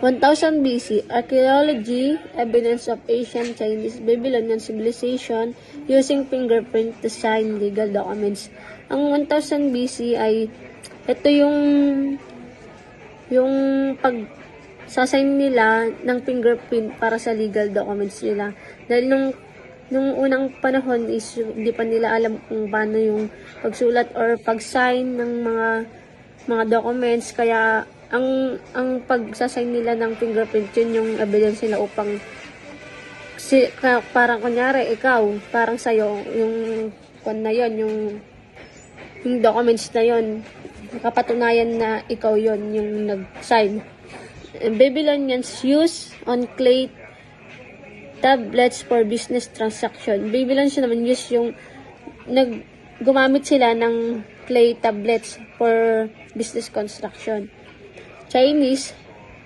1000 BC, archaeology, evidence of ancient Chinese Babylonian civilization using fingerprint to sign legal documents. Ang 1000 BC ay ito yung pag-sasign nila ng fingerprint para sa legal documents nila. Dahil nung unang panahon is hindi pa nila alam kung paano yung pagsulat or pag-sign ng mga documents, kaya ang pagsasign nila ng fingerprint, yun yung evidence nila upang parang kunyari ikaw, parang sa'yo yung na yun, yung documents na yun, nakapatunayan na ikaw yon yung nag-sign. Babylonians use on clay tablets for business transaction. Babylonians naman use yung gumamit sila ng clay tablets for business construction. Chinese,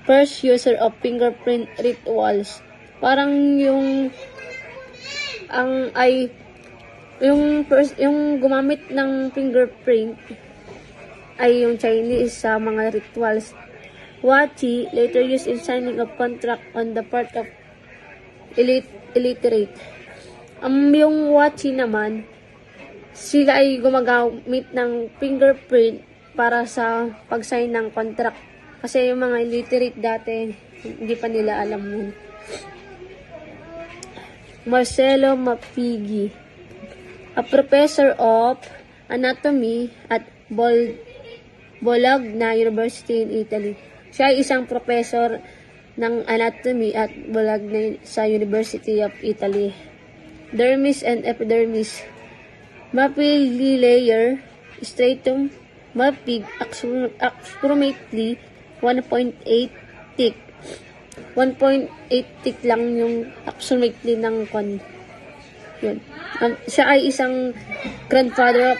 first user of fingerprint rituals. Parang yung gumamit ng fingerprint ay yung Chinese sa mga rituals. Wachi, later used in signing of contract on the part of illiterate. Yung Wachi naman, sila ay gumagamit ng fingerprint para sa pag-sign ng contract. Kasi yung mga illiterate dati, hindi pa nila alam yun. Marcello Mapigi, a professor of anatomy at Bologna University in Italy. Siya ay isang professor ng anatomy at Bologna sa University of Italy. Dermis and epidermis. Mapigi layer, stratum, mapig, approximately 1.8 thick. 1.8 thick lang yung approximately ng yun. Siya ay isang grandfather of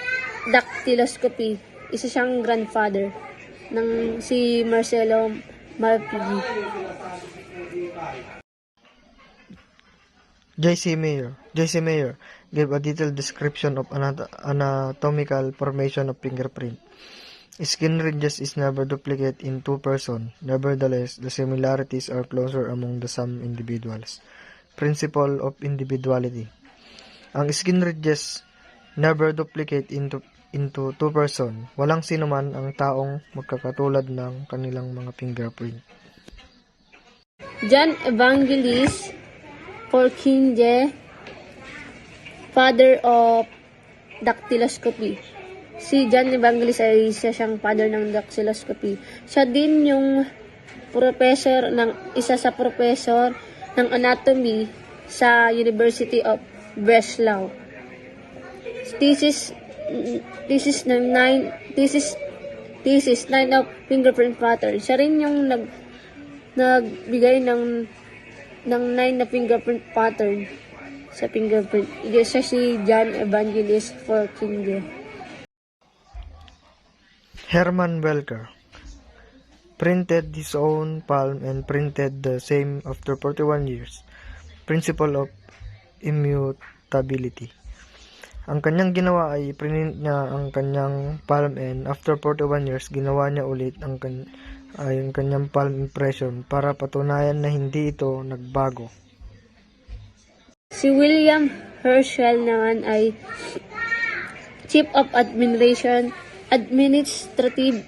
Dactyloscopy. Isa siyang grandfather ng si Marcello Mapigi. J.C. Mayer gave a detailed description of anatomical formation of fingerprint. Skin ridges is never duplicate in two persons. Nevertheless, the similarities are closer among the some individuals. Principle of individuality. Ang skin ridges never duplicate into two persons. Walang sinuman ang taong magkakatulad ng kanilang mga fingerprint. John Evangelist Forkinje, father of dactyloscopy. Si John Evangelist ay siyang father ng dactyloscopy. Siya din yung isa sa professor ng anatomy sa University of Breslau. Thesis 9 of fingerprint pattern. Siya rin yung nagbigay ng 9 na fingerprint pattern sa fingerprint. Siya si John Evangelist Forkinje. Hermann Welker printed his own palm and printed the same after 41 years. Principle of immutability. Ang kanyang ginawa ay print niya ang kanyang palm and after 41 years ginawa niya ulit ang kanyang palm impression para patunayan na hindi ito nagbago. Si William Herschel naman ay Chief of Administrative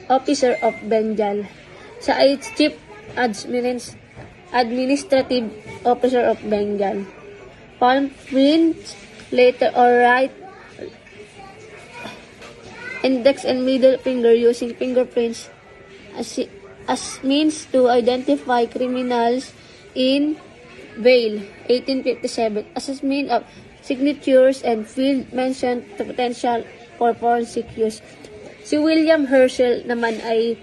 Officer of Bengal. Siya ay Chief Administrative Officer of Bengal. Palm print, letter or right index and middle finger using fingerprints as means to identify criminals in Vail, 1857. Assessment of signatures and field mentioned to potential for forensic use. Si William Herschel naman ay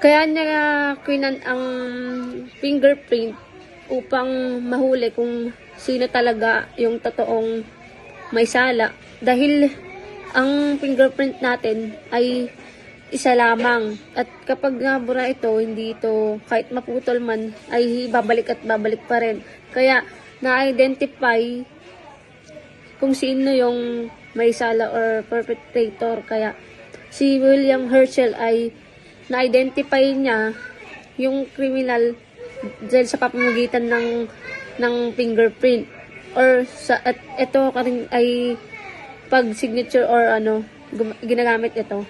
kaya niya kinan ang fingerprint upang mahuli kung sino talaga yung totoong may sala. Dahil ang fingerprint natin ay isa lamang. At kapag nabura ito, hindi ito, kahit maputol man, ay babalik at babalik pa rin. Kaya, na-identify kung sino yung may sala or perpetrator. Kaya, si William Herschel ay na-identify niya yung criminal dahil sa pamamagitan ng fingerprint or sa at ito rin ay pag signature or ginagamit ito.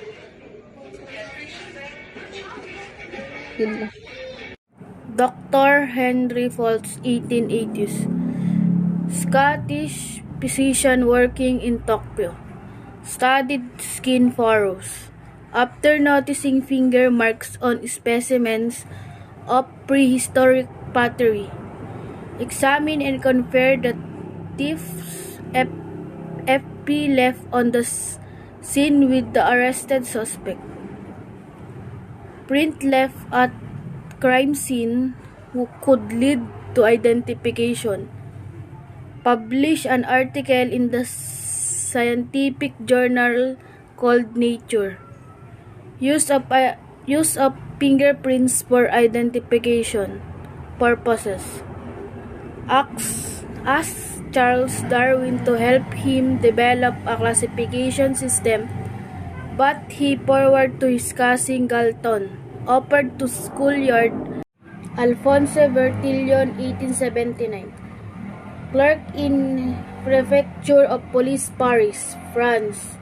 Yun lang. Dr. Henry Foltz, 1880s, Scottish physician working in Tokyo, studied skin furrows. After noticing finger marks on specimens of prehistoric pottery, examined and compared the thieves' FP left on the scene with the arrested suspect. Print left at crime scene who could lead to identification. Published an article in the scientific journal called Nature. Use of fingerprints for identification purposes. Asked Charles Darwin to help him develop a classification system, but he forwarded to his cousin Galton, offered to schoolyard Alphonse Bertillon, 1879, clerk in Prefecture of Police, Paris, France.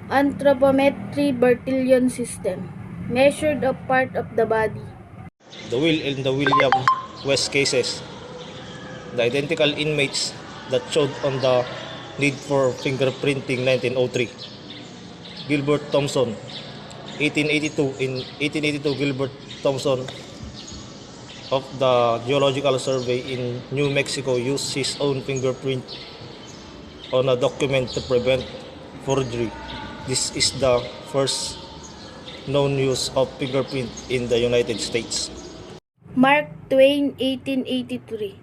Anthropometry Bertillon system measured a part of the body. The Will and the William West cases, the identical inmates that showed on the need for fingerprinting 1903. Gilbert Thompson, 1882. In 1882, Gilbert Thompson of the Geological Survey in New Mexico used his own fingerprint on a document to prevent forgery. This is the first known use of fingerprint in the United States. Mark Twain, 1883.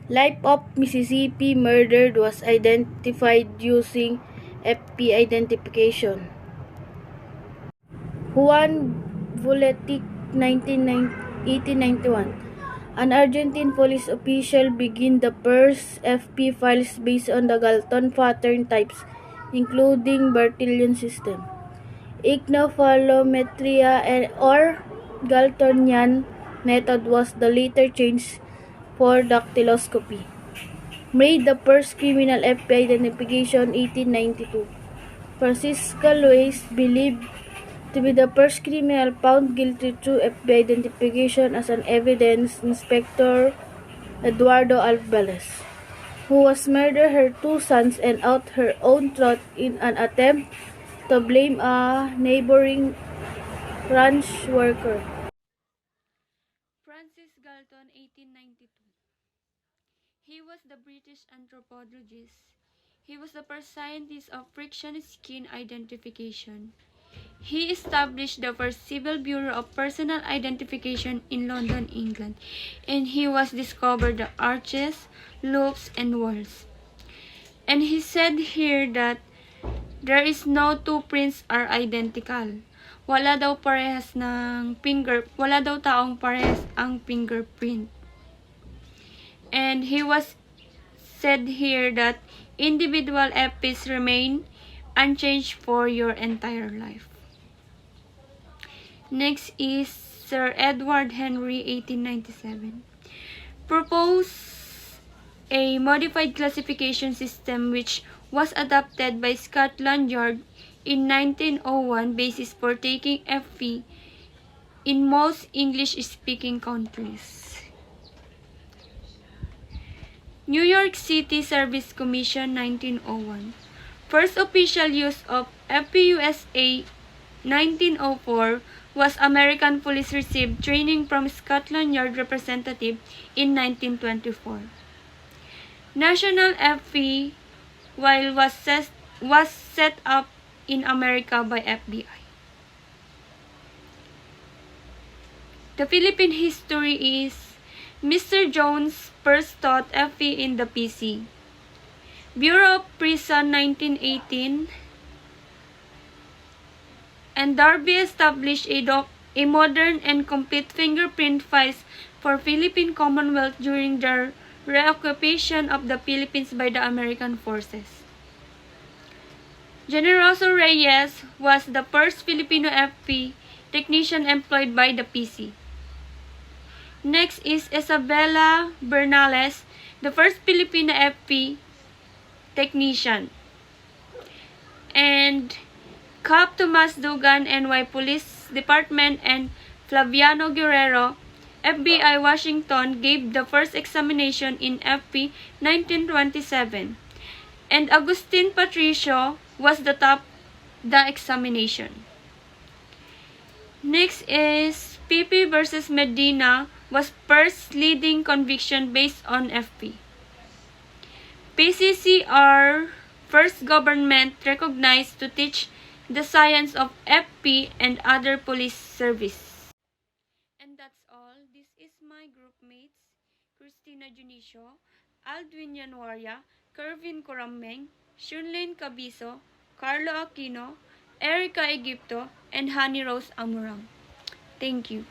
Life of Mississippi murdered was identified using FP identification. Juan Vuletic, 1891. An Argentine police official began the first FP files based on the Galton pattern types, including Bertillon system. Ignophallometria or Galtonian method was the later changed for dactyloscopy. Made the first criminal FP identification 1892. Francisco Luis believed to be the first criminal found guilty through FBI identification as an evidence Inspector Eduardo Alvarez, who was murdered her two sons and out her own throat in an attempt to blame a neighboring ranch worker. Francis Galton, 1892. He was the British anthropologist. He was the first scientist of friction skin identification. He established the first Civil Bureau of Personal Identification in London, England, and he was discovered the arches, loops, and whorls. And he said here that there is no two prints are identical. Wala daw taong parehas ang fingerprint. And he was said here that individual FPs remain unchanged for your entire life. Next is Sir Edward Henry, 1897. Proposed a modified classification system which was adopted by Scotland Yard in 1901 basis for taking FP in most English-speaking countries. New York City Service Commission, 1901. First official use of FPUSA, 1904, was American police received training from Scotland Yard representative in 1924. National FP was set up in America by FBI. The Philippine history is Mr. Jones first taught FP in the PC. Bureau of Prison, 1918. And Darby established a modern and complete fingerprint files for Philippine Commonwealth during the reoccupation of the Philippines by the American forces. Generoso Reyes was the first Filipino FP technician employed by the PC. Next is Isabella Bernales, the first Filipina FP technician. And Cap Tomas Dugan, NY Police Department, and Flaviano Guerrero, FBI Washington, gave the first examination in FP 1927. And Agustin Patricio was the top the examination. Next is PP versus Medina was first leading conviction based on FP. PCCR first government recognized to teach the science of FP and other police service. And that's all. This is my group mates, Christina Junicio, Aldwin Januaria, Kervin Corameng, Shunlin Cabiso, Carlo Aquino, Erica Egipto, and Honey Rose Amurang. Thank you.